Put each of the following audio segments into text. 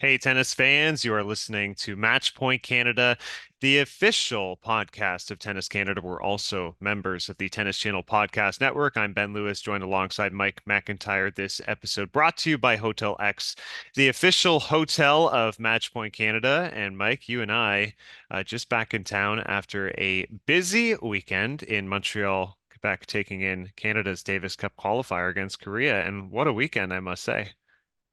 Hey, tennis fans, you are listening to Match Point Canada, the official podcast of Tennis Canada. We're also members of the Tennis Channel Podcast Network. I'm Ben Lewis, joined alongside Mike McIntyre. This episode brought to you by Hotel X, the official hotel of Match Point Canada. And Mike, you and I just back in town after a busy weekend in Montreal, Quebec, taking in Canada's Davis Cup qualifier against Korea. And what a weekend, I must say.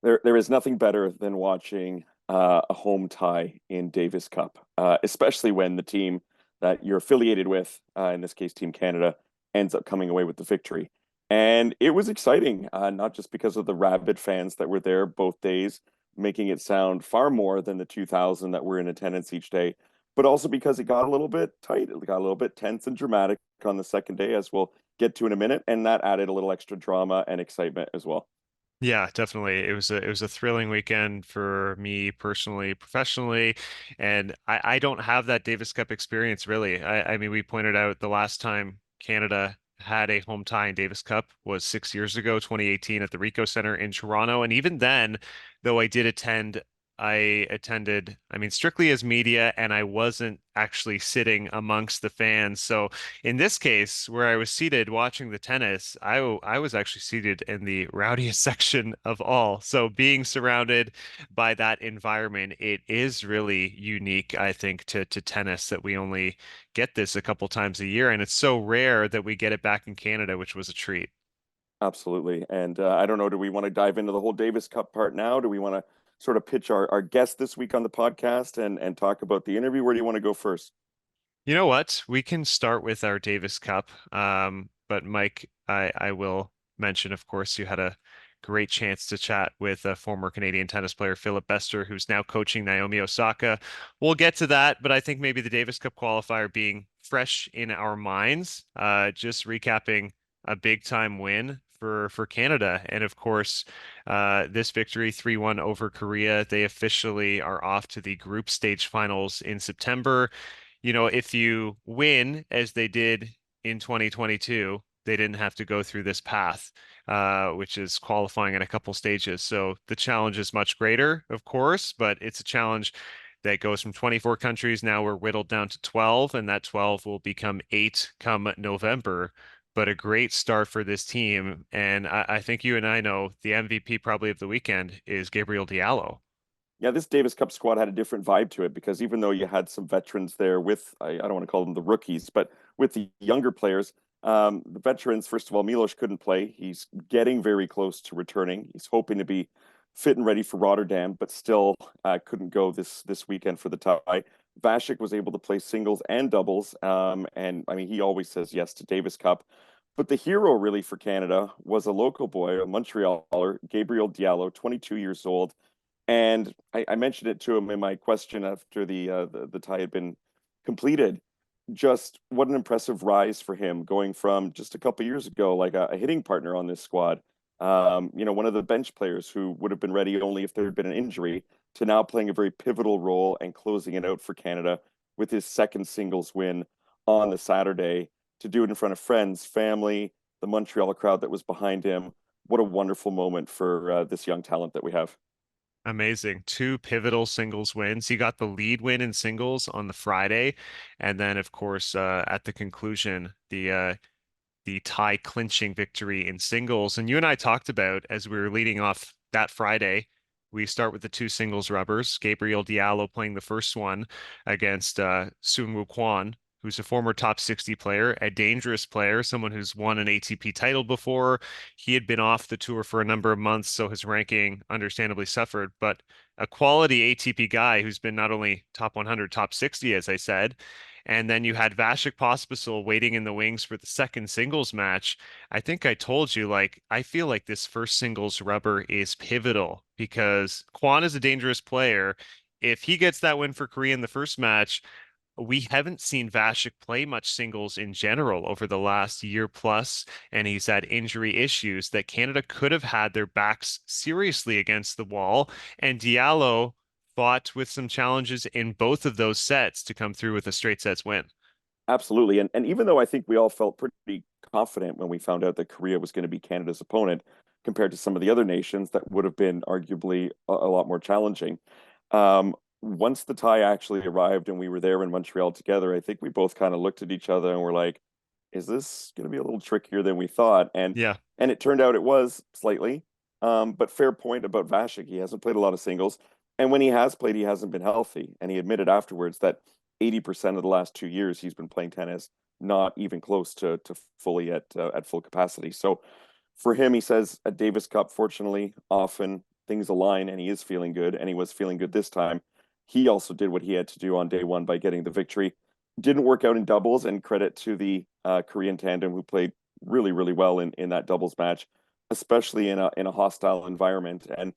There is nothing better than watching a home tie in Davis Cup, especially when the team that you're affiliated with, in this case, Team Canada, ends up coming away with the victory. And it was exciting, not just because of the rabid fans that were there both days, making it sound far more than the 2,000 that were in attendance each day, but also because it got a little bit tight. It got a little bit tense and dramatic on the second day, as we'll get to in a minute. And that added a little extra drama and excitement as well. Yeah, definitely. It was a thrilling weekend for me personally, professionally, and I don't have that Davis Cup experience really. I mean, we pointed out the last time Canada had a home tie in Davis Cup was 6 years ago, 2018 at the Ricoh Center in Toronto, and even then, though I attended, I mean, strictly as media, and I wasn't actually sitting amongst the fans. So in this case, where I was seated watching the tennis, I was actually seated in the rowdiest section of all. So being surrounded by that environment, it is really unique, I think, to tennis that we only get this a couple times a year, and it's so rare that we get it back in Canada, which was a treat. Absolutely. And I don't know, do we want to dive into the whole Davis Cup part now? Do we want to sort of pitch our guest this week on the podcast and talk about the interview? Where do you want to go first? You know what? We can start with our Davis Cup. But Mike, I will mention, of course, you had a great chance to chat with a former Canadian tennis player, Philip Bester, who's now coaching Naomi Osaka. We'll get to that, but I think maybe the Davis Cup qualifier being fresh in our minds, just recapping a big time win for Canada. And of course, this victory 3-1 over Korea. They officially are off to the group stage finals in September. If you win as they did in 2022, they didn't have to go through this path, which is qualifying in a couple stages. So the challenge is much greater, of course, but it's a challenge that goes from 24 countries. Now we're whittled down to 12, and that 12 will become eight come November. But a great start for this team. And I think you and I know the MVP probably of the weekend is Gabriel Diallo. Yeah, this Davis Cup squad had a different vibe to it because even though you had some veterans there with, I don't want to call them the rookies, but with the younger players, the veterans, first of all, Milos couldn't play. He's getting very close to returning. He's hoping to be fit and ready for Rotterdam, but still couldn't go this weekend for the tie. Vasek was able to play singles and doubles, and I mean he always says yes to Davis Cup. But the hero really for Canada was a local boy, a Montrealer, Gabriel Diallo, 22 years old. And I mentioned it to him in my question after the tie had been completed. Just what an impressive rise for him, going from just a couple years ago, like a hitting partner on this squad. One of the bench players who would have been ready only if there had been an injury, to now playing a very pivotal role and closing it out for Canada with his second singles win on the Saturday, to do it in front of friends, family, the Montreal crowd that was behind him. What a wonderful moment for this young talent that we have. Amazing. Two pivotal singles wins. He got the lead win in singles on the Friday. And then, of course, at the conclusion, the tie clinching victory in singles. And you and I talked about as we were leading off that Friday, we start with the two singles rubbers, Gabriel Diallo playing the first one against Sun Woo Kwon, who's a former top 60 player, a dangerous player, someone who's won an ATP title before. He had been off the tour for a number of months, so his ranking understandably suffered, but a quality ATP guy who's been not only top 100, top 60, as I said, and then you had Vasek Pospisil waiting in the wings for the second singles match. I think I told you, like, I feel like this first singles rubber is pivotal because Kwon is a dangerous player. If he gets that win for Korea in the first match, we haven't seen Vasek play much singles in general over the last year plus, and he's had injury issues that Canada could have had their backs seriously against the wall. And Diallo fought with some challenges in both of those sets to come through with a straight sets win. Absolutely. And even though I think we all felt pretty confident when we found out that Korea was going to be Canada's opponent, compared to some of the other nations that would have been arguably a lot more challenging. Once the tie actually arrived and we were there in Montreal together, I think we both kind of looked at each other and were like, "Is this going to be a little trickier than we thought?" Yeah. And it turned out it was slightly. But fair point about Vasek. He hasn't played a lot of singles, and when he has played, he hasn't been healthy. And he admitted afterwards that 80% of the last 2 years he's been playing tennis, not even close to fully at full capacity. So for him, he says at Davis Cup, fortunately, often things align and he is feeling good, and he was feeling good this time. He also did what he had to do on day one by getting the victory. Didn't work out in doubles, and credit to the Korean tandem who played really, really well in that doubles match, especially in a hostile environment. And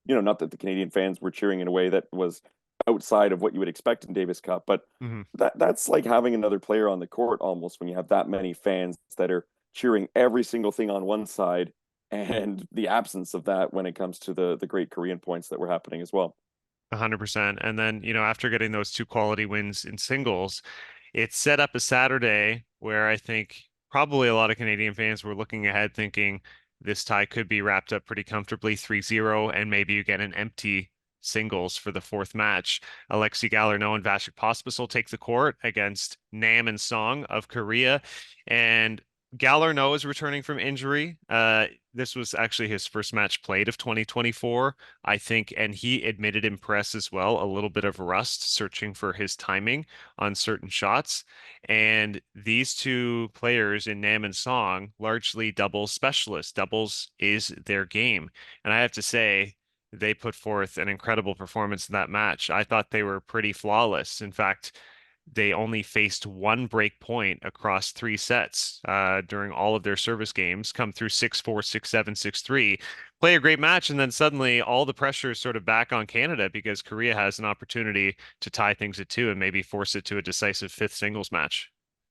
not that the Canadian fans were cheering in a way that was outside of what you would expect in Davis Cup, but Hmm. that's like having another player on the court almost when you have that many fans that are cheering every single thing on one side, and the absence of that when it comes to the great Korean points that were happening as well. 100%. And then, after getting those two quality wins in singles, it set up a Saturday where I think probably a lot of Canadian fans were looking ahead thinking this tie could be wrapped up pretty comfortably 3-0, and maybe you get an empty singles for the fourth match. Alexei Galarneau and Vasek Pospisil take the court against Nam and Song of Korea. And Galarneau is returning from injury. This was actually his first match played of 2024, I think, and he admitted in press as well, a little bit of rust searching for his timing on certain shots. And these two players in Nam and Song, largely doubles specialists. Doubles is their game. And I have to say, they put forth an incredible performance in that match. I thought they were pretty flawless. In fact, they only faced one break point across three sets during all of their service games, come through 6-4, 6-7, 6-3, play a great match, and then suddenly all the pressure is sort of back on Canada because Korea has an opportunity to tie things at two and maybe force it to a decisive fifth singles match.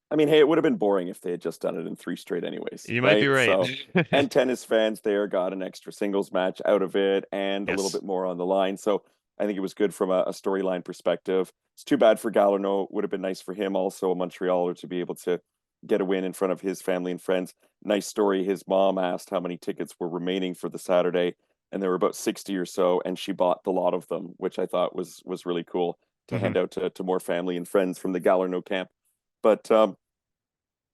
I mean, hey, it would have been boring if they had just done it in three straight anyways, You might be right? right. So, and tennis fans there got an extra singles match out of it and a little Yes. bit more on the line. So I think it was good from a storyline perspective. It's too bad for Galarneau. Would have been nice for him also, a Montrealer, to be able to get a win in front of his family and friends. Nice story. His mom asked how many tickets were remaining for the Saturday, and there were about 60 or so, and she bought the lot of them, which I thought was really cool to Hmm. hand out to more family and friends from the Galarneau camp. But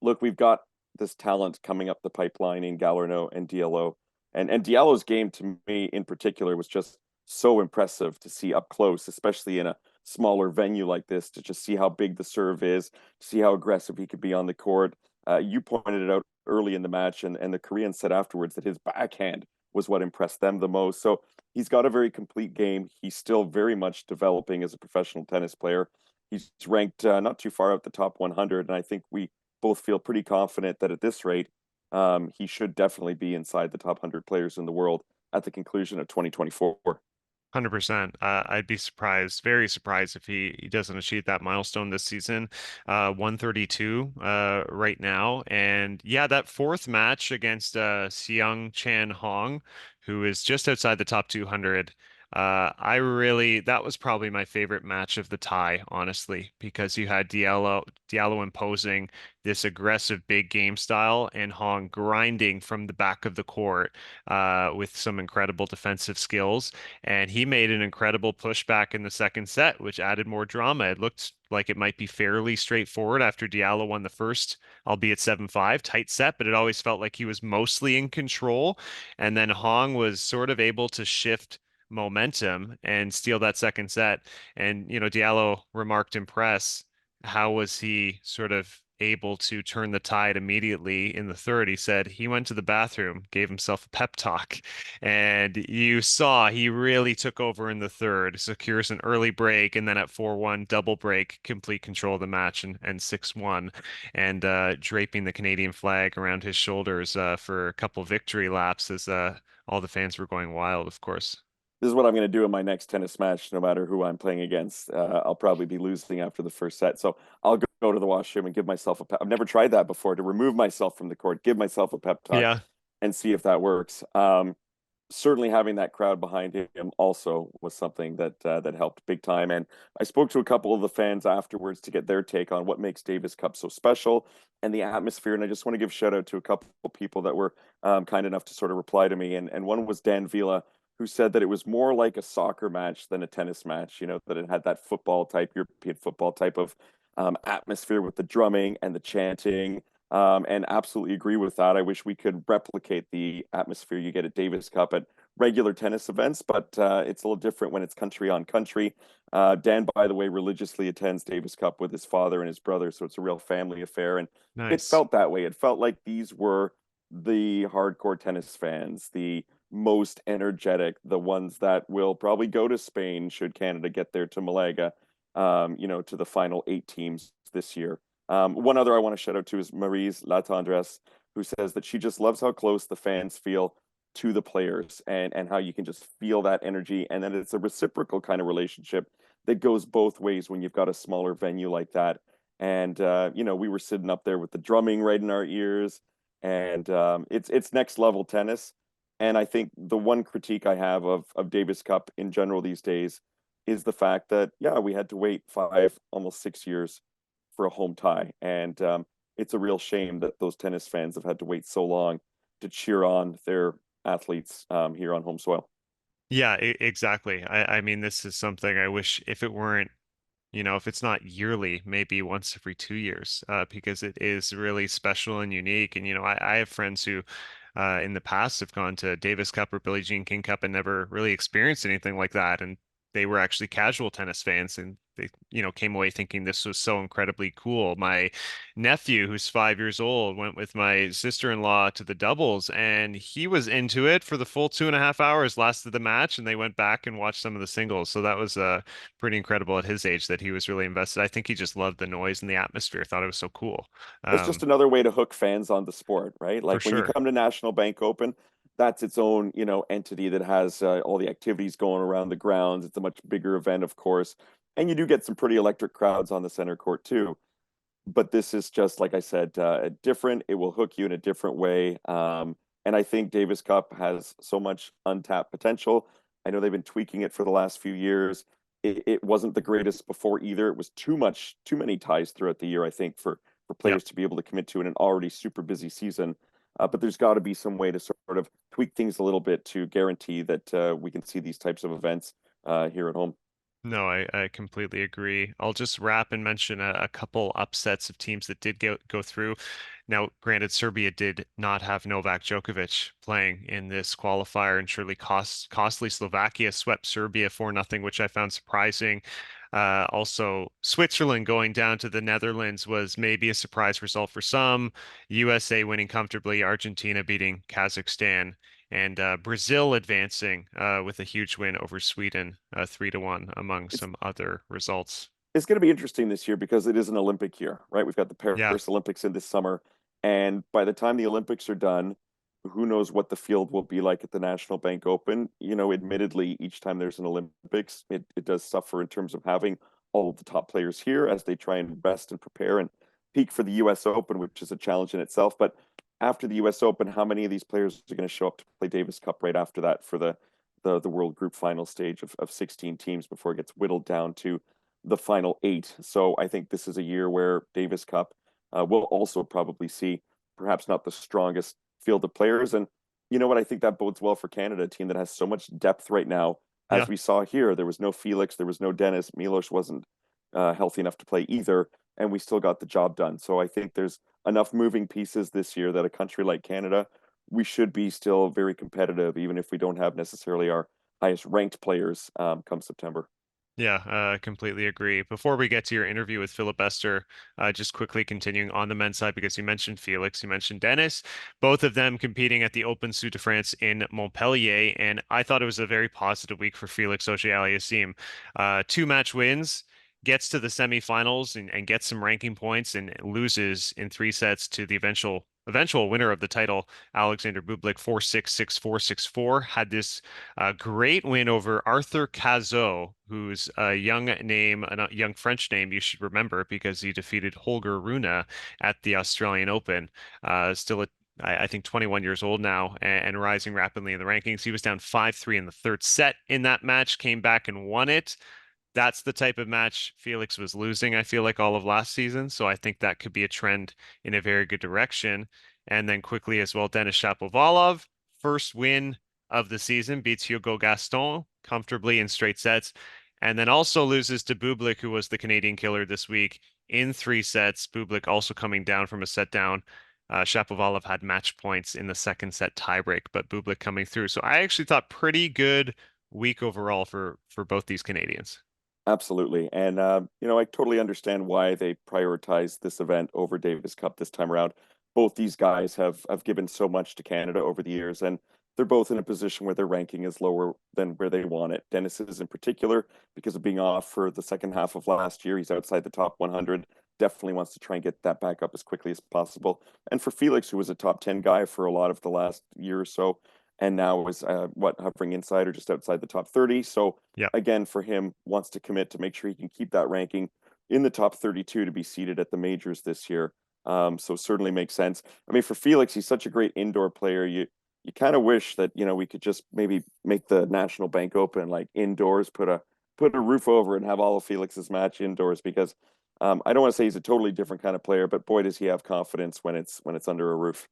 look, we've got this talent coming up the pipeline in Galarneau and Diallo. And Diallo's game to me in particular was just so impressive to see up close, especially in a smaller venue like this, to just see how big the serve is, to see how aggressive he could be on the court. You pointed it out early in the match, and the Koreans said afterwards that his backhand was what impressed them the most. So he's got a very complete game. He's still very much developing as a professional tennis player. He's ranked not too far out the top 100, and I think we both feel pretty confident that at this rate, he should definitely be inside the top 100 players in the world at the conclusion of 2024. 100%. I'd be surprised, very surprised if he doesn't achieve that milestone this season. 132 right now. And yeah, that fourth match against Seung Chan Hong, who is just outside the top 200. That was probably my favorite match of the tie, honestly, because you had Diallo imposing this aggressive big game style and Hong grinding from the back of the court with some incredible defensive skills. And he made an incredible pushback in the second set, which added more drama. It looked like it might be fairly straightforward after Diallo won the first, albeit 7-5, tight set, but it always felt like he was mostly in control. And then Hong was sort of able to shift momentum and steal that second set. And, Diallo remarked in press, how was he sort of able to turn the tide immediately in the third? He said he went to the bathroom, gave himself a pep talk, and you saw he really took over in the third, secures an early break, and then at 4-1, double break, complete control of the match, and 6-1, and draping the Canadian flag around his shoulders for a couple victory laps as all the fans were going wild, of course. This is what I'm going to do in my next tennis match, no matter who I'm playing against. I'll probably be losing after the first set. So I'll go to the washroom and give myself a pep. I've never tried that before, to remove myself from the court, give myself a pep talk Yeah. and see if that works. certainly having that crowd behind him also was something that helped big time. And I spoke to a couple of the fans afterwards to get their take on what makes Davis Cup so special and the atmosphere. And I just want to give shout out to a couple of people that were kind enough to sort of reply to me. And one was Dan Vila, who said that it was more like a soccer match than a tennis match. You know, that it had that football type, European football type of atmosphere with the drumming and the chanting. And absolutely agree with that. I wish we could replicate the atmosphere you get at Davis Cup at regular tennis events, but it's a little different when it's country on country. Dan, by the way, religiously attends Davis Cup with his father and his brother, so it's a real family affair. And it Nice. felt that way. It felt like these were the hardcore tennis fans, the most energetic, the ones that will probably go to Spain should Canada get there to Malaga, to the final 8 teams this year. One other I want to shout out to is Maryse Latendresse, who says that she just loves how close the fans feel to the players and how you can just feel that energy. And then it's a reciprocal kind of relationship that goes both ways when you've got a smaller venue like that. And we were sitting up there with the drumming right in our ears, and it's next level tennis. And I think the one critique I have of Davis Cup in general these days is the fact that yeah, we had to wait 5, almost 6 years for a home tie. And it's a real shame that those tennis fans have had to wait so long to cheer on their athletes here on home soil. Yeah, exactly. I mean, this is something I wish if it weren't, if it's not yearly, maybe once every 2 years, because it is really special and unique. And, I have friends who in the past have gone to Davis Cup or Billie Jean King Cup and never really experienced anything like that. And they were actually casual tennis fans and they, came away thinking this was so incredibly cool. My nephew, who's 5 years old, went with my sister-in-law to the doubles and he was into it for the full 2.5 hours lasted the match. And they went back and watched some of the singles. So that was pretty incredible at his age that he was really invested. I think he just loved the noise and the atmosphere, thought it was so cool. It's just Um, another way to hook fans on the sport, right? for Like when you sure. come to National Bank Open, that's its own, entity that has all the activities going around the grounds. It's a much bigger event, of course, and you do get some pretty electric crowds on the center court too. But this is just like I said, different. It will hook you in a different way, and I think Davis Cup has so much untapped potential. I know they've been tweaking it for the last few years. It wasn't the greatest before either. It was too many ties throughout the year, I think, for Yep. players to be able to commit to in an already super busy season. But there's got to be some way to sort of tweak things a little bit to guarantee that we can see these types of events here at home. No, I completely agree. I'll just wrap and mention a couple upsets of teams that did go through. Now, granted, Serbia did not have Novak Djokovic playing in this qualifier, and surely costly. Slovakia swept Serbia 4-0, which I found surprising. Also, Switzerland going down to the Netherlands was maybe a surprise result for some. USA winning comfortably, Argentina beating Kazakhstan and Brazil advancing with a huge win over Sweden, 3-1, among It's some other results. it's going to be interesting this year because it is an Olympic year, right? We've got the Yeah, Paris Olympics in this summer, and by the time the Olympics are done, who knows what the field will be like at the National Bank Open? Admittedly, each time there's an Olympics, it does suffer in terms of having all of the top players here as they try and rest and prepare and peak for the U.S. Open, which is a challenge in itself. But after the U.S. Open, how many of these players are going to show up to play Davis Cup right after that for the World Group final stage of 16 teams before it gets whittled down to the final 8? So I think this is a year where Davis Cup will also probably see perhaps not the strongest field of players. And you know what? I think that bodes well for Canada, a team that has so much depth right now. As yeah, we saw here, there was no Felix, there was no Dennis. Milos wasn't healthy enough to play either, and we still got the job done. So I think there's enough moving pieces this year that a country like Canada, we should be still very competitive, even if we don't have necessarily our highest ranked players come September. yeah, completely agree. Before we get to your interview with Philip Esther, just quickly continuing on the men's side, because you mentioned Felix, you mentioned Dennis, both of them competing at the Open Suit de France in Montpellier, and I thought it was a very positive week for Felix Auger-Aliassime. 2 match wins, gets to the semifinals and gets some ranking points and loses in 3 sets to the eventual winner of the title, Alexander Bublik, 4-6, 6-4, 6-4. Had this great win over Arthur Cazot, who's a young name, a young French name you should remember because he defeated Holger Rune at the Australian Open. Still I think 21 years old now and rising rapidly in the rankings. He was down 5-3 in the third set in that match, came back and won it. That's the type of match Felix was losing, I feel like, all of last season. So I think that could be a trend in a very good direction. And then quickly as well, Denis Shapovalov, first win of the season, beats Hugo Gaston comfortably in straight sets. And then also loses to Bublik, who was the Canadian killer this week in three sets. Bublik also coming down from a set down. Shapovalov had match points in the second set tiebreak, but Bublik coming through. So I actually thought pretty good week overall for both these Canadians. Absolutely. And, I totally understand why they prioritize this event over Davis Cup this time around. Both these guys have given so much to Canada over the years, and they're both in a position where their ranking is lower than where they want it. Dennis is in particular, because of being off for the second half of last year. He's outside the top 100, definitely wants to try and get that back up as quickly as possible. And for Felix, who was a top 10 guy for a lot of the last year or so, and now is hovering inside or just outside the top 30. So Yeah. again, for him, wants to commit to make sure he can keep that ranking in the top 32 to be seated at the majors this year. So certainly makes sense. I mean, for Felix, he's such a great indoor player. You kind of wish that we could just maybe make the National Bank Open like indoors, put a roof over it and have all of Felix's match indoors, because I don't want to say he's a totally different kind of player, but boy, does he have confidence when it's under a roof.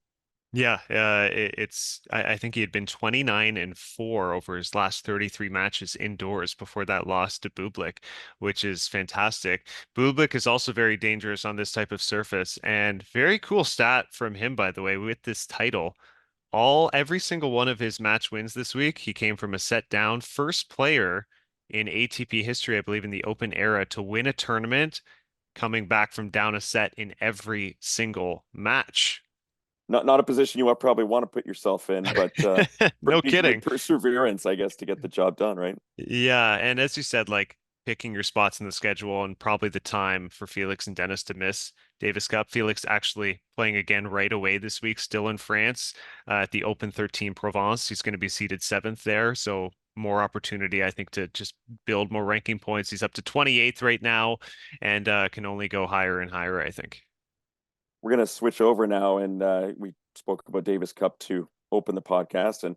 Yeah, I think he had been 29-4 over his last 33 matches indoors before that loss to Bublik, which is fantastic. Bublik is also very dangerous on this type of surface, and very cool stat from him, by the way, with this title. Every single one of his match wins this week, he came from a set down. First player in ATP history, I believe, in the Open era to win a tournament, coming back from down a set in every single match. Not a position you probably want to put yourself in, but No pretty great kidding. perseverance, I guess, to get the job done, right? Yeah, and as you said, like picking your spots in the schedule and probably the time for Felix and Dennis to miss Davis Cup. Felix actually playing again right away this week, still in France at the Open 13 Provence. He's going to be seated seventh there, so more opportunity, I think, to just build more ranking points. He's up to 28th right now and can only go higher and higher, I think. We're going to switch over now, and we spoke about Davis Cup to open the podcast, and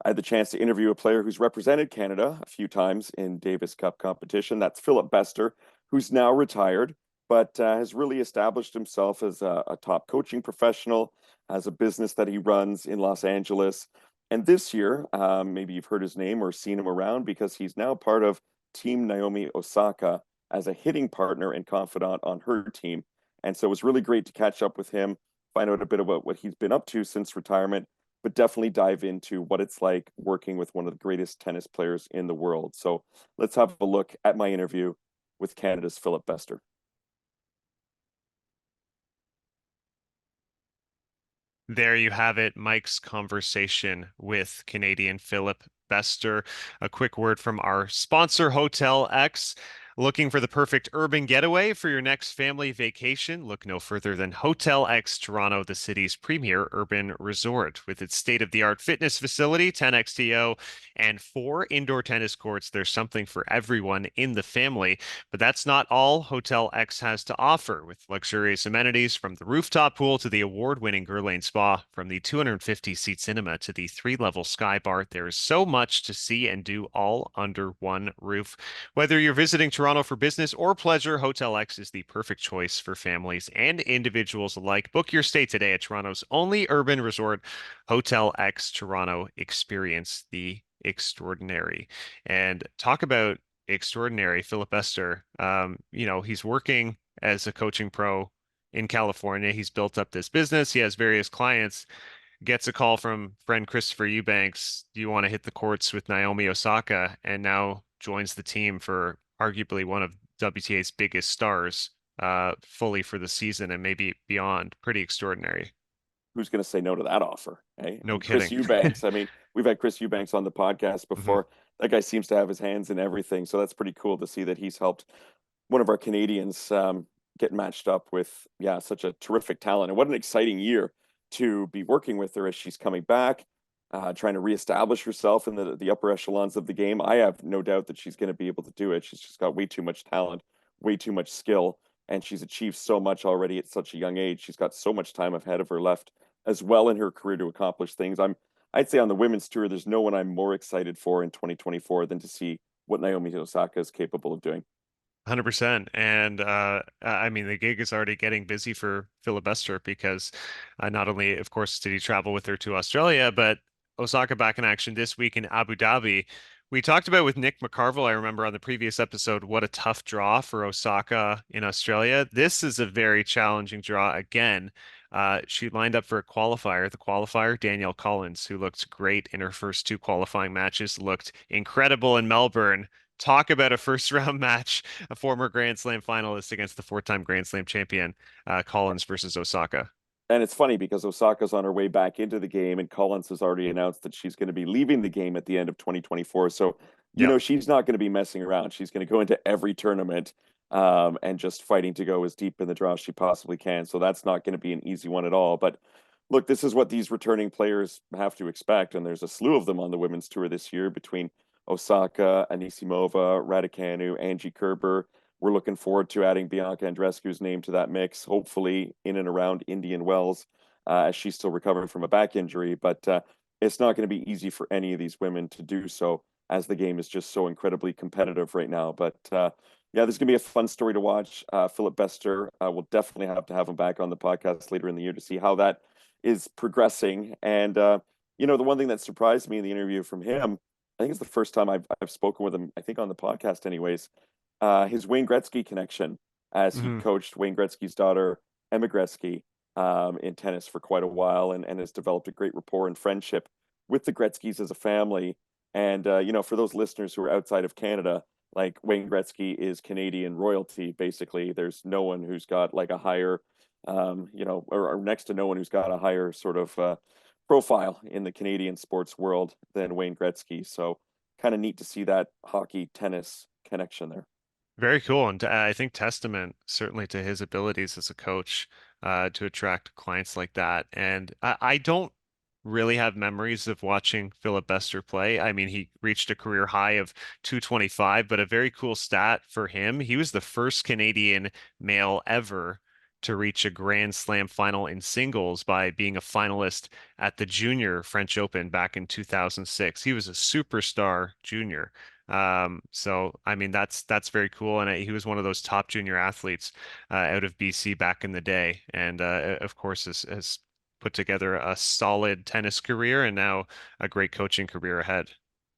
I had the chance to interview a player who's represented Canada a few times in Davis Cup competition. That's Philip Bester, who's now retired, but has really established himself as a top coaching professional, has a business that he runs in Los Angeles. And this year, maybe you've heard his name or seen him around, because he's now part of Team Naomi Osaka as a hitting partner and confidant on her team. And so it was really great to catch up with him, find out a bit about what he's been up to since retirement, but definitely dive into what it's like working with one of the greatest tennis players in the world. So let's have a look at my interview with Canada's Philip Bester. There you have it, Mike's conversation with Canadian Philip Bester. A quick word from our sponsor, Hotel X. Looking for the perfect urban getaway for your next family vacation? Look no further than Hotel X Toronto, the city's premier urban resort. With its state-of-the-art fitness facility, 10XTO, and 4 indoor tennis courts, there's something for everyone in the family. But that's not all Hotel X has to offer, with luxurious amenities from the rooftop pool to the award-winning Guerlain Spa, from the 250-seat cinema to the 3-level Sky Bar. There is so much to see and do all under one roof. Whether you're visiting Toronto for business or pleasure, Hotel X is the perfect choice for families and individuals alike. Book your stay today at Toronto's only urban resort, Hotel X Toronto. Experience the extraordinary. And talk about extraordinary, Philip Bester. He's working as a coaching pro in California. He's built up this business. He has various clients. Gets a call from friend Christopher Eubanks. Do you want to hit the courts with Naomi Osaka? And now joins the team for arguably one of WTA's biggest stars, fully for the season and maybe beyond. Pretty extraordinary. Who's going to say no to that offer? Hey, I No mean, Chris kidding. Eubanks. I mean, we've had Chris Eubanks on the podcast Mhm. before. That guy seems to have his hands in everything. So that's pretty cool to see that he's helped one of our Canadians get matched up with, yeah, such a terrific talent. And what an exciting year to be working with her as she's coming back, trying to reestablish herself in the upper echelons of the game. I have no doubt that she's going to be able to do it. She's just got way too much talent, way too much skill, and she's achieved so much already at such a young age. She's got so much time ahead of her left as well in her career to accomplish things. I'd say on the women's tour, there's no one I'm more excited for in 2024 than to see what Naomi Osaka is capable of doing. 100%. And I mean, the gig is already getting busy for Philip Bester because not only, of course, did he travel with her to Australia, but Osaka back in action this week in Abu Dhabi. We talked about with Nick McCarville, I remember on the previous episode, what a tough draw for Osaka in Australia. This is a very challenging draw again. She lined up for a qualifier. The qualifier, Danielle Collins, who looked great in her first two qualifying matches, looked incredible in Melbourne. Talk about a first round match, a former Grand Slam finalist against the four-time Grand Slam champion, Collins versus Osaka. And it's funny because Osaka's on her way back into the game, and Collins has already announced that she's going to be leaving the game at the end of 2024. So, Yep. she's not going to be messing around. She's going to go into every tournament and just fighting to go as deep in the draw as she possibly can. So that's not going to be an easy one at all. But look, this is what these returning players have to expect. And there's a slew of them on the women's tour this year between Osaka, Anisimova, Raducanu, Angie Kerber. We're looking forward to adding Bianca Andreescu's name to that mix, hopefully in and around Indian Wells, as she's still recovering from a back injury. But it's not going to be easy for any of these women to do so, as the game is just so incredibly competitive right now. But yeah, this is going to be a fun story to watch. Philip Bester, we'll definitely have to have him back on the podcast later in the year to see how that is progressing. And the one thing that surprised me in the interview from him, I think it's the first time I've spoken with him, I think on the podcast anyways, his Wayne Gretzky connection, as he Hmm. coached Wayne Gretzky's daughter, Emma Gretzky, in tennis for quite a while, and has developed a great rapport and friendship with the Gretzkys as a family. And, for those listeners who are outside of Canada, like Wayne Gretzky is Canadian royalty, basically. There's no one who's got like a higher, or next to no one who's got a higher sort of profile in the Canadian sports world than Wayne Gretzky. So kind of neat to see that hockey tennis connection there. Very cool. And I think testament certainly to his abilities as a coach to attract clients like that. And I don't really have memories of watching Philip Bester play. I mean, he reached a career high of 225, but a very cool stat for him. He was the first Canadian male ever to reach a Grand Slam final in singles by being a finalist at the Junior French Open back in 2006. He was a superstar junior. So I mean that's very cool, and he was one of those top junior athletes out of BC back in the day, and of course has put together a solid tennis career and now a great coaching career ahead.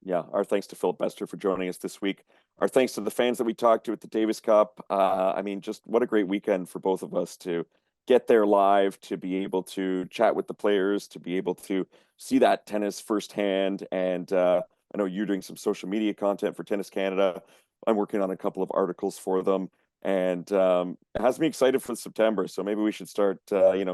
Yeah, our thanks to Philip Bester for joining us this week. Our thanks to the fans that we talked to at the Davis Cup. I mean, just what a great weekend for both of us to get there live, to be able to chat with the players, to be able to see that tennis firsthand. And I know you're doing some social media content for Tennis Canada. I'm working on a couple of articles for them, and it has me excited for September. So maybe we should start,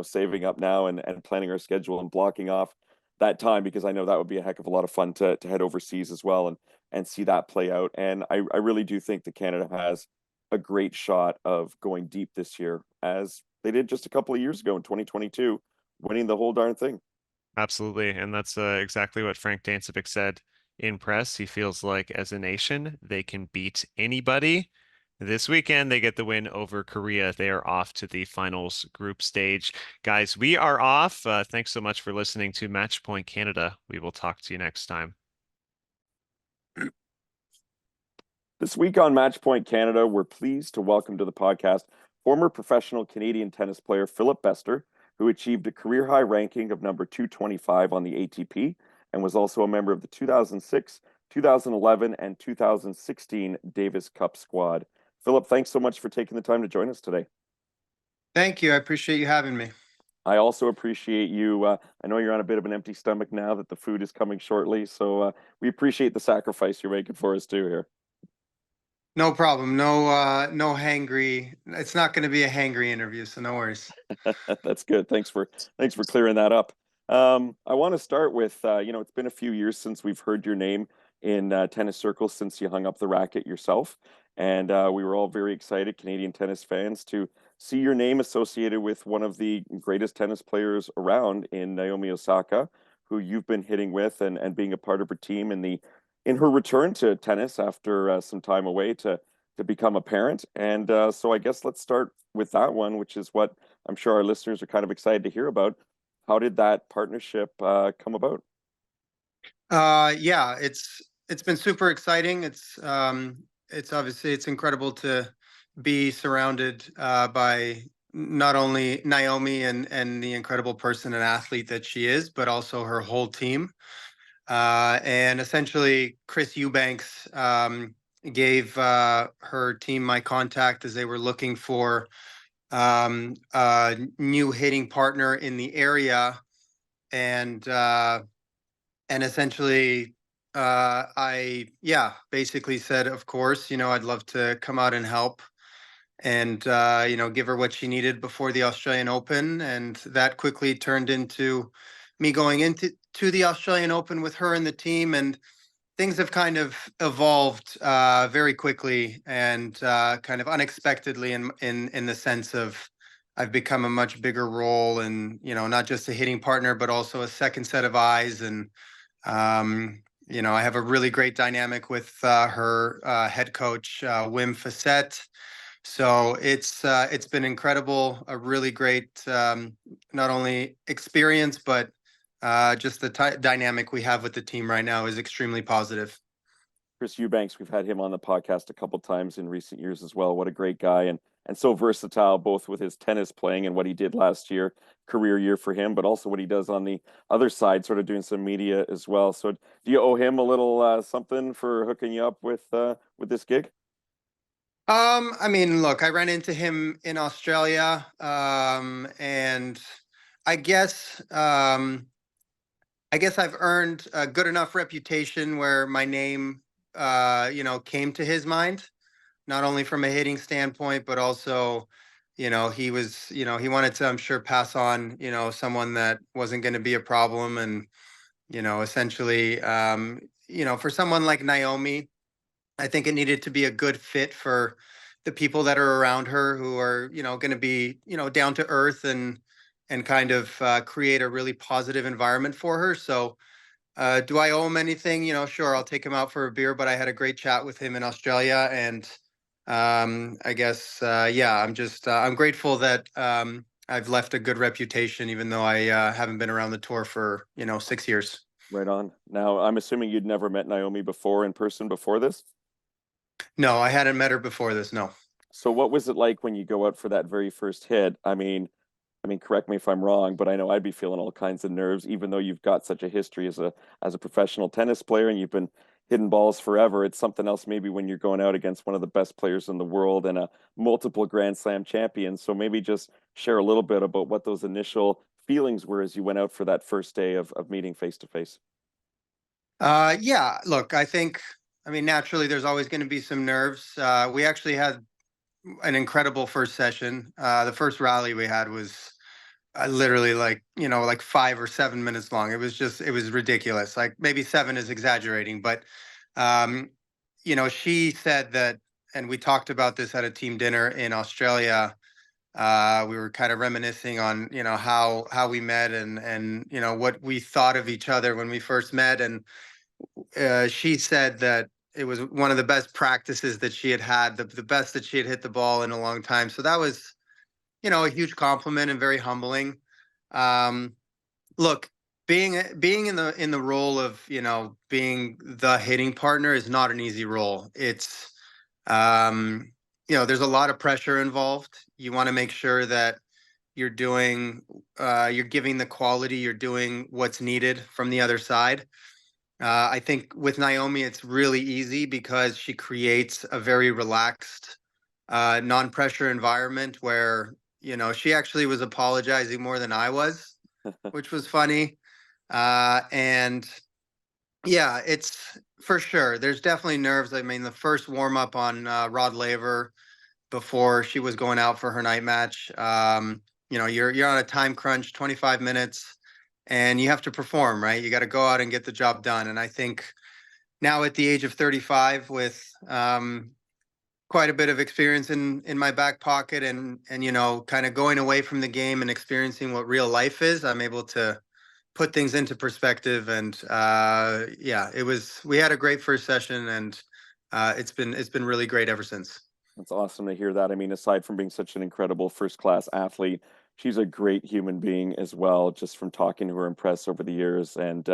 saving up now and planning our schedule and blocking off that time, because I know that would be a heck of a lot of fun to head overseas as well and see that play out. And I really do think that Canada has a great shot of going deep this year, as they did just a couple of years ago in 2022, winning the whole darn thing. Absolutely, and that's exactly what Frank Dancevic said in press. He feels like as a nation they can beat anybody. This weekend they get the win over Korea. They are off to the finals group stage. Guys, we are off. Thanks so much for listening to Match Point Canada. We will talk to you next time. This week on Match Point Canada, we're pleased to welcome to the podcast former professional Canadian tennis player Philip Bester, who achieved a career high ranking of number 225 on the ATP and was also a member of the 2006, 2011, and 2016 Davis Cup squad. Philip, thanks so much for taking the time to join us today. Thank you. I appreciate you having me. I also appreciate you. I know you're on a bit of an empty stomach now that the food is coming shortly, so we appreciate the sacrifice you're making for us too here. No problem. No hangry. It's not going to be a hangry interview, so no worries. That's good. Thanks for clearing that up. I want to start with it's been a few years since we've heard your name in tennis circles since you hung up the racket yourself, and we were all very excited, Canadian tennis fans, to see your name associated with one of the greatest tennis players around in Naomi Osaka, who you've been hitting with and being a part of her team in her return to tennis after some time away to become a parent. And so I guess let's start with that one, which is what I'm sure our listeners are kind of excited to hear about. How did that partnership come about? Yeah, it's been super exciting. It's obviously it's incredible to be surrounded by not only Naomi and the incredible person and athlete that she is, but also her whole team. And essentially, Chris Eubanks gave her team my contact as they were looking for a new hitting partner in the area, and essentially I basically said, of course, I'd love to come out and help and give her what she needed before the Australian Open, and that quickly turned into me going into the Australian Open with her and the team, and things have kind of evolved very quickly and kind of unexpectedly in the sense of I've become a much bigger role, and not just a hitting partner but also a second set of eyes. And I have a really great dynamic with her head coach, Wim Fissette. So it's been incredible, a really great not only experience, but just the dynamic we have with the team right now is extremely positive. Chris Eubanks, we've had him on the podcast a couple times in recent years as well. What a great guy, and so versatile, both with his tennis playing and what he did last year, career year for him, but also what he does on the other side, sort of doing some media as well. So, do you owe him a little something for hooking you up with this gig? I mean, look, I ran into him in Australia, and I guess I guess I've earned a good enough reputation where my name, came to his mind, not only from a hitting standpoint, but also, he was, he wanted to, I'm sure, pass on, someone that wasn't going to be a problem, and essentially, for someone like Naomi, I think it needed to be a good fit for the people that are around her, who are, going to be, down to earth and kind of create a really positive environment for her. So, do I owe him anything? Sure, I'll take him out for a beer, but I had a great chat with him in Australia, and I guess, yeah, I'm grateful that I've left a good reputation, even though I haven't been around the tour for 6 years. Right on. Now, I'm assuming you'd never met Naomi before in person before this. No, I hadn't met her before this. No. So, what was it like when you go out for that very first hit? Correct me if I'm wrong, but I know I'd be feeling all kinds of nerves, even though you've got such a history as a professional tennis player and you've been hitting balls forever. It's something else maybe when you're going out against one of the best players in the world and a multiple Grand Slam champion. So maybe just share a little bit about what those initial feelings were as you went out for that first day of meeting face to face. Yeah, look, I mean, naturally, there's always going to be some nerves. We actually had an incredible first session. The first rally we had was literally like 5 or 7 minutes long. It was ridiculous. Like maybe seven is exaggerating, but um, she said that, and we talked about this at a team dinner in Australia. We were kind of reminiscing on how we met, and what we thought of each other when we first met, and she said that it was one of the best practices that she had, the best that she had hit the ball in a long time. So that was, a huge compliment and very humbling. Um, Look, being in the role of, being the hitting partner is not an easy role. It's there's a lot of pressure involved. You want to make sure that you're doing you're giving the quality, you're doing what's needed from the other side. I think with Naomi, it's really easy because she creates a very relaxed, non-pressure environment where, she actually was apologizing more than I was, which was funny. And yeah, it's for sure. There's definitely nerves. I mean, the first warm up on Rod Laver before she was going out for her night match. You're on a time crunch, 25 minutes, and you have to perform, right? You got to go out and get the job done. And I think now at the age of 35, with quite a bit of experience in my back pocket, and kind of going away from the game and experiencing what real life is, I'm able to put things into perspective. And yeah, we had a great first session, and it's been really great ever since. It's awesome to hear that. I mean, aside from being such an incredible first class athlete, she's a great human being as well, just from talking to her in press over the years. And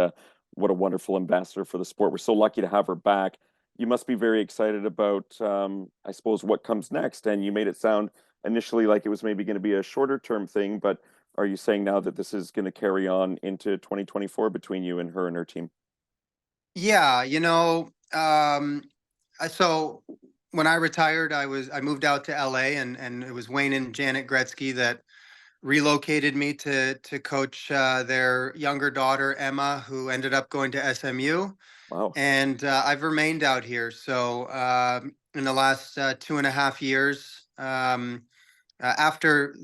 what a wonderful ambassador for the sport. We're so lucky to have her back. You must be very excited about, I suppose, what comes next. And you made it sound initially like it was maybe going to be a shorter term thing, but are you saying now that this is going to carry on into 2024 between you and her team? Yeah, so when I retired, I moved out to LA, and it was Wayne and Janet Gretzky that relocated me to coach their younger daughter Emma, who ended up going to SMU. Wow. And I've remained out here. So in the last 2.5 years, after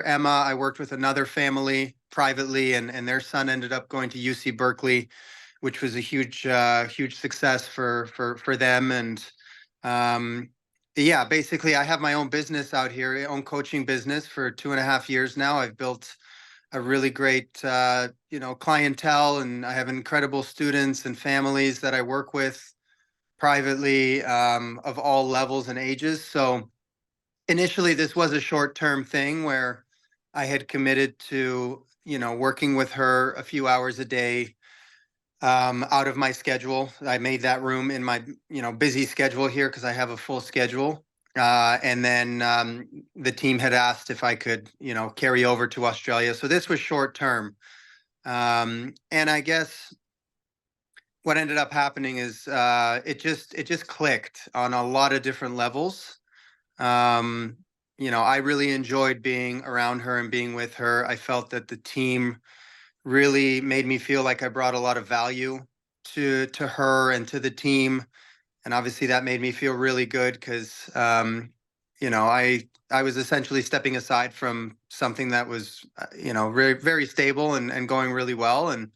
Emma, I worked with another family privately, and their son ended up going to UC Berkeley, which was a huge success for them. And yeah, basically, I have my own business out here, own coaching business for 2.5 years now. I've built a really great clientele, and I have incredible students and families that I work with privately, of all levels and ages. So initially, this was a short-term thing where I had committed to working with her a few hours a day, out of my schedule. I made that room in my busy schedule here because I have a full schedule. And then the team had asked if I could carry over to Australia. So this was short term. And I guess what ended up happening is it just clicked on a lot of different levels. Um, I really enjoyed being around her and being with her. I felt that the team really made me feel like I brought a lot of value to her and to the team. And obviously that made me feel really good because I was essentially stepping aside from something that was very very stable and going really well. And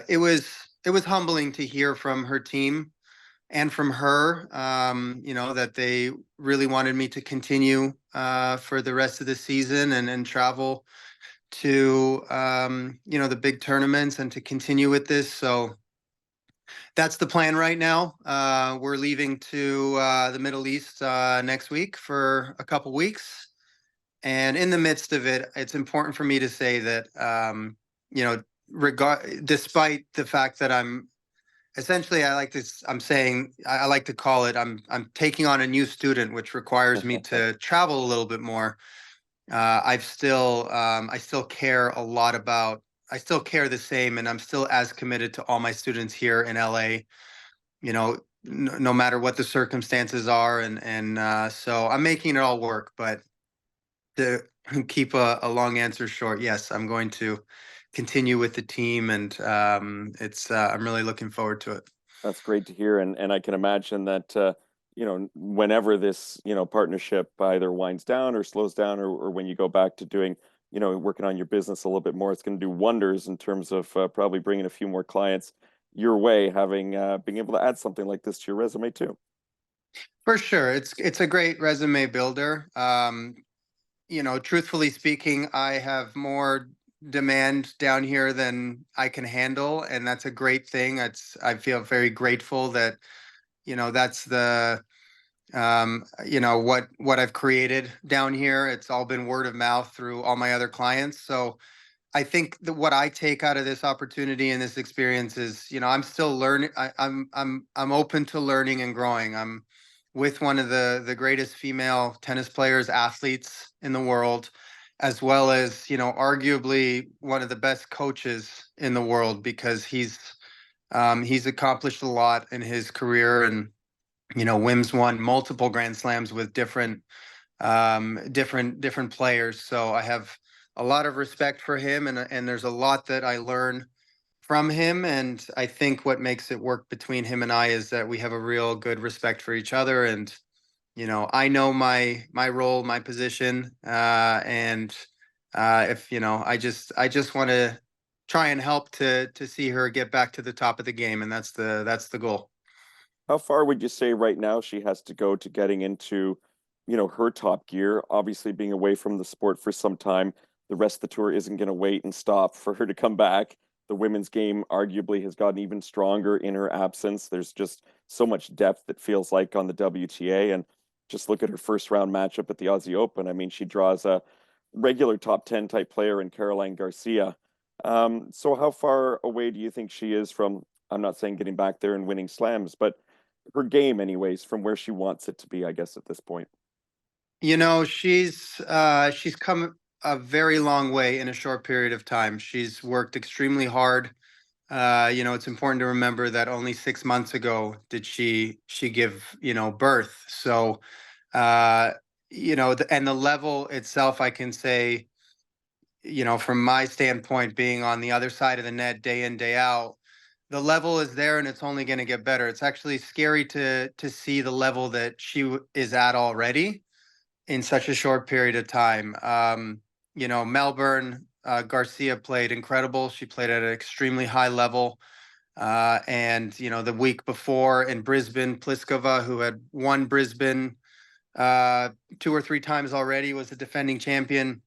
it was humbling to hear from her team and from her, that they really wanted me to continue for the rest of the season and travel to the big tournaments and to continue with this. So that's the plan right now. We're leaving to the Middle East next week for a couple weeks, and in the midst of it, it's important for me to say that despite the fact that I'm essentially, I like this. I'm saying I like to call it. I'm taking on a new student, which requires me to travel a little bit more. I still care a lot about. I still care the same, and I'm still as committed to all my students here in LA. No matter what the circumstances are, and so I'm making it all work. But to keep a long answer short, yes, I'm going to continue with the team, and it's I'm really looking forward to it. That's great to hear, and I can imagine that whenever this partnership either winds down or slows down, or when you go back to doing working on your business a little bit more, it's going to do wonders in terms of probably bringing a few more clients your way, having being able to add something like this to your resume too. For sure, it's a great resume builder. Truthfully speaking, I have more demand down here than I can handle, and that's a great thing. I feel very grateful that that's the what I've created down here. It's all been word of mouth through all my other clients. So I think that what I take out of this opportunity and this experience is, I'm still learning. I'm open to learning and growing. I'm with one of the greatest female tennis players, athletes in the world, as well as, arguably one of the best coaches in the world, because he's accomplished a lot in his career. And Wim's won multiple Grand Slams with different players. So I have a lot of respect for him, and there's a lot that I learn from him. And I think what makes it work between him and I is that we have a real good respect for each other. And I know my role, my position, and if I just want to try and help to see her get back to the top of the game, and that's the goal. How far would you say right now she has to go to getting into, her top gear? Obviously, being away from the sport for some time, the rest of the tour isn't going to wait and stop for her to come back. The women's game arguably has gotten even stronger in her absence. There's just so much depth, it feels like, on the WTA. And just look at her first round matchup at the Aussie Open. I mean, she draws regular top 10 type player in Caroline Garcia. So how far away do you think she is from, I'm not saying getting back there and winning slams, but her game anyways, from where she wants it to be, I guess, at this point? She's come a very long way in a short period of time. She's worked extremely hard. It's important to remember that only 6 months ago did she give, birth. So, uh, and the level itself, I can say, from my standpoint, being on the other side of the net day in, day out, the level is there and it's only going to get better. It's actually scary to see the level that is at already in such a short period of time. Melbourne, Garcia played incredible. She played at an extremely high level. And the week before in Brisbane, Pliskova, who had won Brisbane 2 or 3 times already, was the defending champion,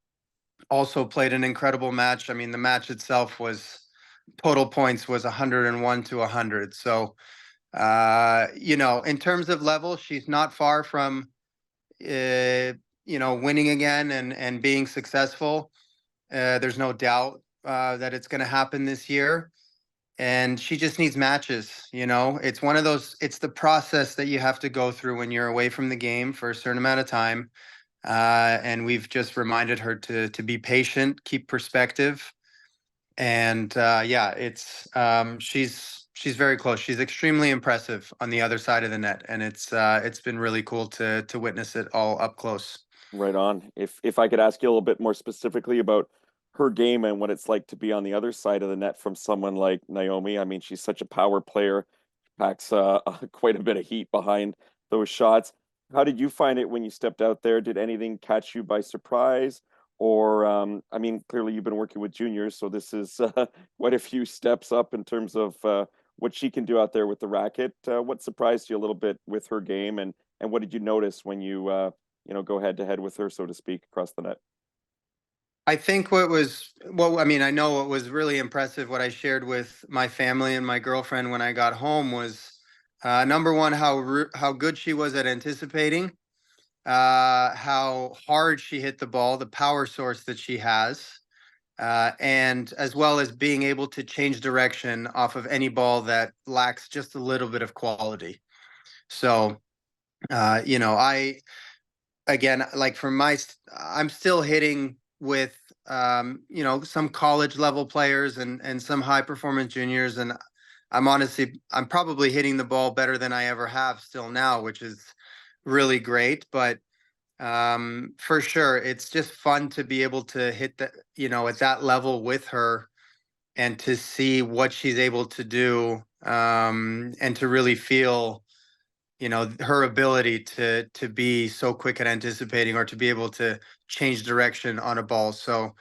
also played an incredible match. I mean, the match itself was total points was 101 to 100. So, in terms of level, she's not far from winning again and being successful. There's no doubt that it's going to happen this year. And she just needs matches. It's one of those, it's the process that you have to go through when you're away from the game for a certain amount of time. And we've just reminded her to be patient, keep perspective. And yeah, she's very close. She's extremely impressive on the other side of the net. And it's been really cool to witness it all up close. Right on. If I could ask you a little bit more specifically about her game and what it's like to be on the other side of the net from someone like Naomi. I mean, she's such a power player, packs quite a bit of heat behind those shots. How did you find it when you stepped out there? Did anything catch you by surprise? Or, I mean, clearly you've been working with juniors, so this is quite a few steps up in terms of what she can do out there with the racket. What surprised you a little bit with her game, and what did you notice when you go head to head with her, so to speak, across the net? I think I know what was really impressive, what I shared with my family and my girlfriend when I got home was number one, how good she was at anticipating, how hard she hit the ball, the power source that she has, and as well as being able to change direction off of any ball that lacks just a little bit of quality. So, I again, like I'm still hitting with some college level players and some high performance juniors, and I'm probably hitting the ball better than I ever have still now, which is really great. But for sure, it's just fun to be able to hit that, at that level with her and to see what she's able to do, and to really feel her ability to be so quick at anticipating or to be able to change direction on a ball. So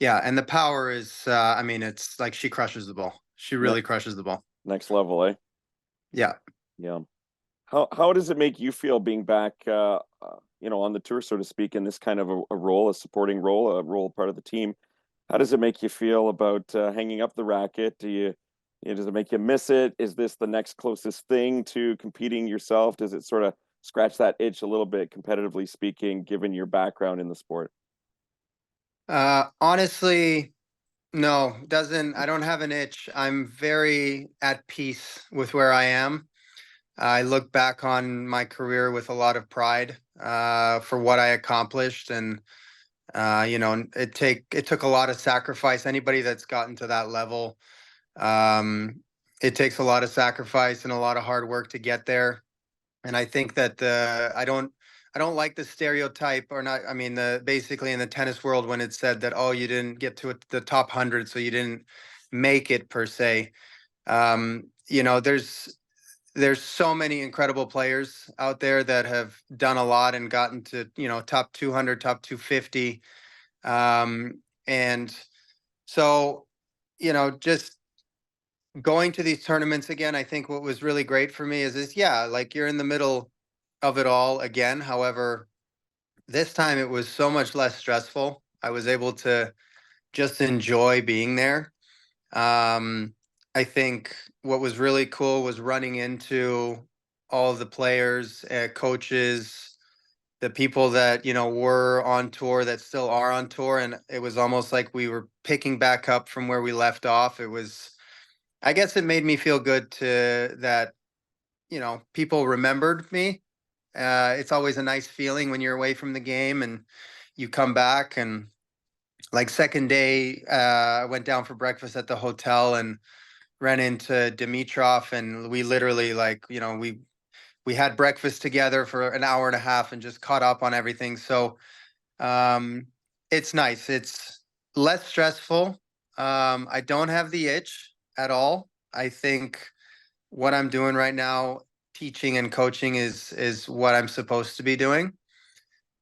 yeah, and the power is I mean, it's like she crushes the ball. She Ne really crushes the ball. Next level, eh? Yeah. Yeah. How does it make you feel being back, on the tour, so to speak, in this kind of a role, a supporting role, a role part of the team? How does it make you feel about hanging up the racket? Does it make you miss it? Is this the next closest thing to competing yourself? Does it sort of scratch that itch a little bit, competitively speaking, given your background in the sport? Honestly, no, doesn't. I don't have an itch. I'm very at peace with where I am. I look back on my career with a lot of pride for what I accomplished, and it took a lot of sacrifice. Anybody that's gotten to that level, um, it takes a lot of sacrifice and a lot of hard work to get there. And I think that I don't like the stereotype, or not. I mean, the basically in the tennis world when it's said that, oh, you didn't get to the top 100, so you didn't make it per se. There's so many incredible players out there that have done a lot and gotten to top 200, top 250, and so just going to these tournaments again. I think what was really great for me is yeah, like you're in the middle of it all again. However, this time it was so much less stressful. I was able to just enjoy being there. Um, I think what was really cool was running into all of the players, coaches, the people that, were on tour that still are on tour. And it was almost like we were picking back up from where we left off. I guess it made me feel good that, people remembered me. It's always a nice feeling when you're away from the game and you come back. And like second day, I went down for breakfast at the hotel and ran into Dimitrov, and we literally we had breakfast together for an hour and a half and just caught up on everything. So um, it's nice. It's less stressful. I don't have the itch at all. I think what I'm doing right now, teaching and coaching, is what I'm supposed to be doing.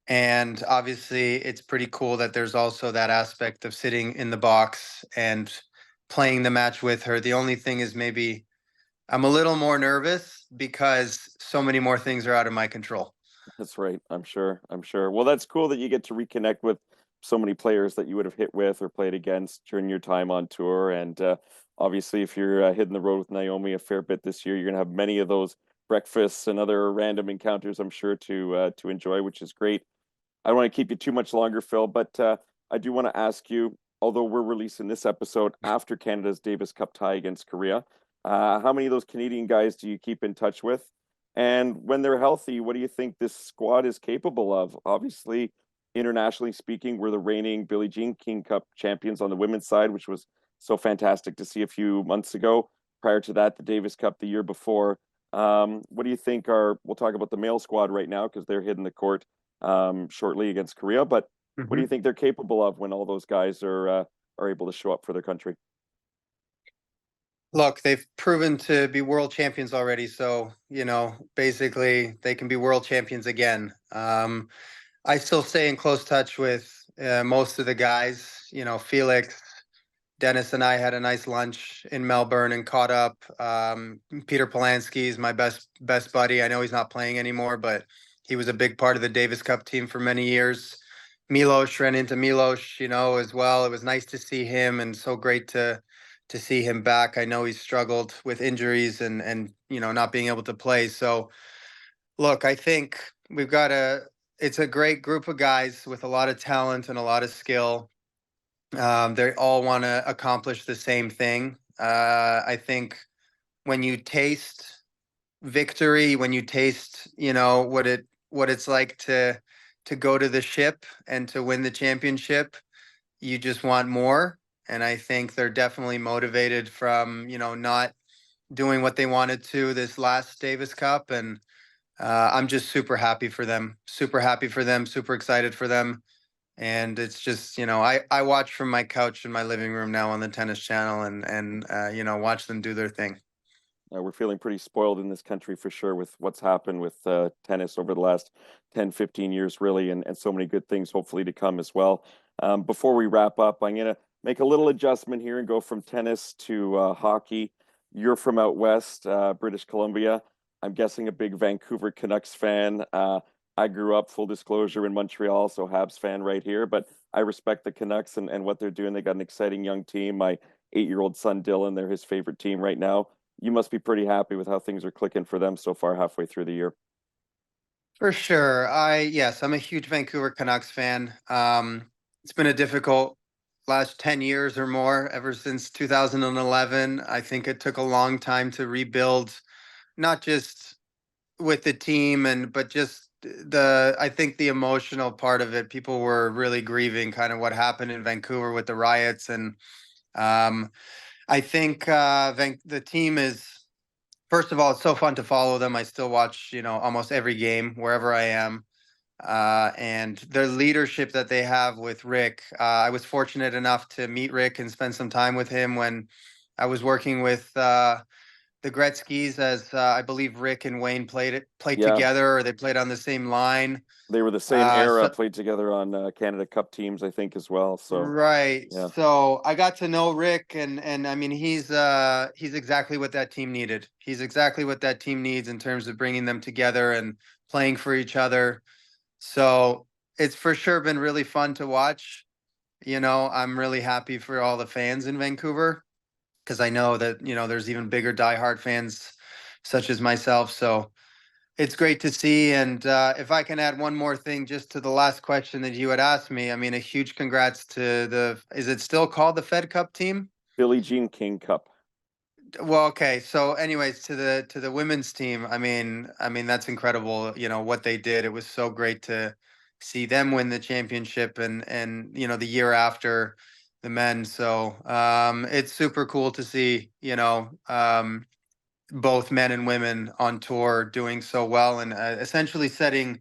And obviously, it's pretty cool that there's also that aspect of sitting in the box and playing the match with her. The only thing is maybe I'm a little more nervous because so many more things are out of my control. That's right. I'm sure. I'm sure. Well, that's cool that you get to reconnect with so many players that you would have hit with or played against during your time on tour. And obviously, if you're hitting the road with Naomi a fair bit this year, you're going to have many of those breakfasts and other random encounters, I'm sure, to enjoy, which is great. I don't want to keep you too much longer, Phil, but I do want to ask you, although we're releasing this episode after Canada's Davis Cup tie against Korea, how many of those Canadian guys do you keep in touch with? And when they're healthy, what do you think this squad is capable of? Obviously, internationally speaking, we're the reigning Billie Jean King Cup champions on the women's side, which was so fantastic to see a few months ago. Prior to that, the Davis Cup the year before. What do you think we'll talk about the male squad right now because they're hitting the court shortly against Korea. But what do you think they're capable of when all those guys are able to show up for their country? Look, they've proven to be world champions already. So, basically they can be world champions again. I still stay in close touch with most of the guys. Felix, Dennis and I had a nice lunch in Melbourne and caught up. Peter Polanski is my best buddy. I know he's not playing anymore, but he was a big part of the Davis Cup team for many years. Milos, ran into Milos, as well. It was nice to see him, and so great to see him back. I know he's struggled with injuries and not being able to play. So look, I think it's a great group of guys with a lot of talent and a lot of skill. They all want to accomplish the same thing. I think when you taste victory, when you taste, what it's like to go to the ship and to win the championship, you just want more. And I think they're definitely motivated from, not doing what they wanted to this last Davis Cup. And I'm just super happy for them, super happy for them, super excited for them. And it's just, I watch from my couch in my living room now on the tennis channel and watch them do their thing. We're feeling pretty spoiled in this country for sure with what's happened with tennis over the last 10, 15 years, really, and so many good things hopefully to come as well. Before we wrap up, I'm going to make a little adjustment here and go from tennis to hockey. You're from out west, British Columbia. I'm guessing a big Vancouver Canucks fan. I grew up, full disclosure, in Montreal, so Habs fan right here, but I respect the Canucks and what they're doing. They got an exciting young team. My 8-year-old son, Dylan, they're his favorite team right now. You must be pretty happy with how things are clicking for them so far halfway through the year. For sure. Yes, I'm a huge Vancouver Canucks fan. It's been a difficult last 10 years or more, ever since 2011. I think it took a long time to rebuild, not just with the team but just I think the emotional part of it. People were really grieving kind of what happened in Vancouver with the riots. And um, I think the team is, first of all, it's so fun to follow them. I still watch, almost every game wherever I am. And their leadership that they have with Rick. I was fortunate enough to meet Rick and spend some time with him when I was working with the Gretzkys, as I believe Rick and Wayne played Yeah, together, or they played on the same line. they were the same era, So played together on Canada Cup teams, I think, as well. So, right. yeah, So I got to know Rick, and I mean he's exactly what that team needed. He's exactly what that team needs in terms of bringing them together and playing for each other. So it's for sure been really fun to watch. I'm really happy for all the fans in Vancouver, because I know that, there's even bigger diehard fans such as myself. So It's great to see. And if I can add one more thing just to the last question that you had asked me, I mean, a huge congrats to is it still called the Fed Cup team? Billie Jean King Cup. Well, okay. So anyways, to the women's team, I mean that's incredible, what they did. It was so great to see them win the championship and the year after the men. So it's super cool to see, both men and women on tour doing so well and essentially setting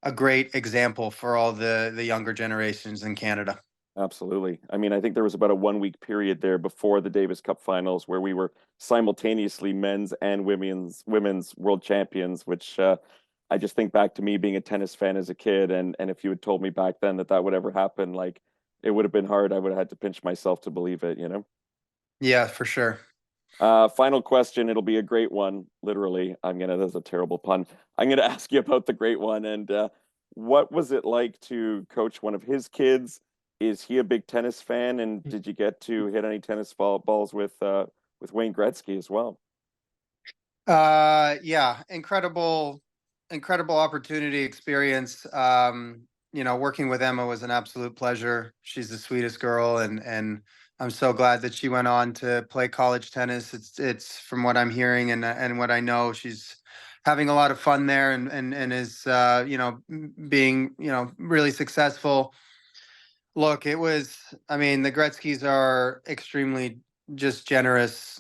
a great example for all the younger generations in Canada. Absolutely. I mean, I think there was about a 1 week period there before the Davis Cup finals where we were simultaneously men's and women's world champions, which I just think back to me being a tennis fan as a kid, and if you had told me back then that that would ever happen, like it would have been hard. I would have had to pinch myself to believe it, you know? Yeah, for sure. Final question. It'll be a great one. Literally, that's a terrible pun. I'm gonna ask you about the great one. And what was it like to coach one of his kids? Is he a big tennis fan? And did you get to hit any tennis balls with Wayne Gretzky as well? Yeah, incredible opportunity experience. Working with Emma was an absolute pleasure. She's the sweetest girl, and I'm so glad that she went on to play college tennis. It's from what I'm hearing and what I know, she's having a lot of fun there and is being really successful. Look, I mean, the Gretzkys are extremely just generous,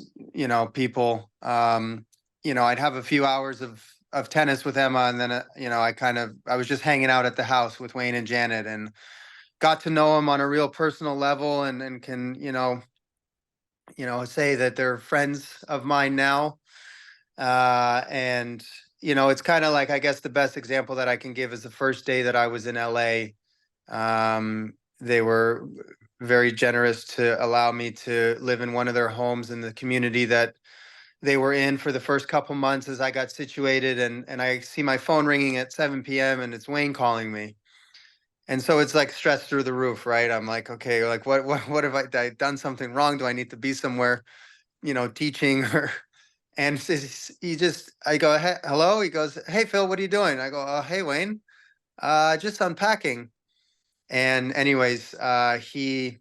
people. I'd have a few hours of tennis with Emma, and then, I was just hanging out at the house with Wayne and Janet and got to know them on a real personal level and can, say that they're friends of mine now. And, it's kind of like, I guess the best example that I can give is the first day that I was in LA. They were very generous to allow me to live in one of their homes in the community that they were in for the first couple months as I got situated. And I see my phone ringing at 7 p.m. and it's Wayne calling me. And so it's like stress through the roof, right? I'm like, okay, like what have I done something wrong? Do I need to be somewhere, teaching or, and I go, hey, hello. He goes, hey, Phil, what are you doing? I go, hey, Wayne, just unpacking. And anyways, he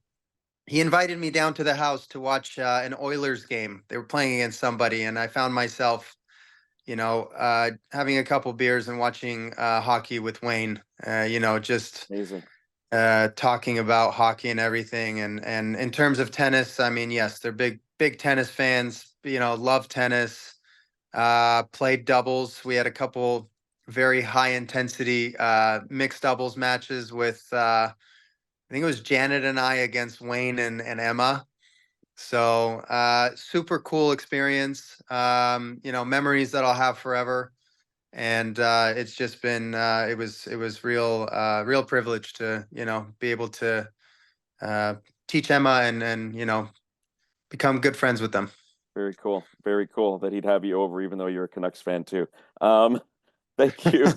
invited me down to the house to watch an Oilers game. They were playing against somebody, and I found myself, having a couple beers and watching hockey with Wayne. Just Amazing. talking about hockey and everything. And in terms of tennis, I mean, yes, they're big tennis fans. Love tennis. Played doubles. We had a couple very high intensity mixed doubles matches with. I think it was Janet and I against Wayne and Emma. So super cool experience. Memories that I'll have forever. And it's just been it was real privilege to be able to uh, teach Emma and become good friends with them. Very cool. Very cool that he'd have you over, even though you're a Canucks fan too. Um, thank you.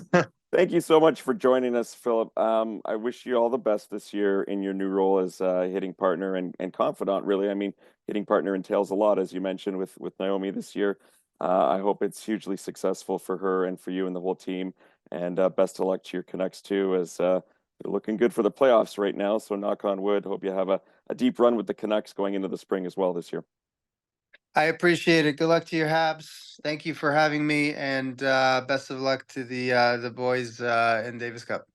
Thank you so much for joining us, Philip. I wish you all the best this year in your new role as hitting partner and confidant, really. I mean, hitting partner entails a lot, as you mentioned, with Naomi this year. I hope it's hugely successful for her and for you and the whole team. And best of luck to your Canucks, too, as they're looking good for the playoffs right now. So knock on wood. Hope you have a deep run with the Canucks going into the spring as well this year. I appreciate it. Good luck to your Habs. Thank you for having me, and best of luck to the boys in Davis Cup.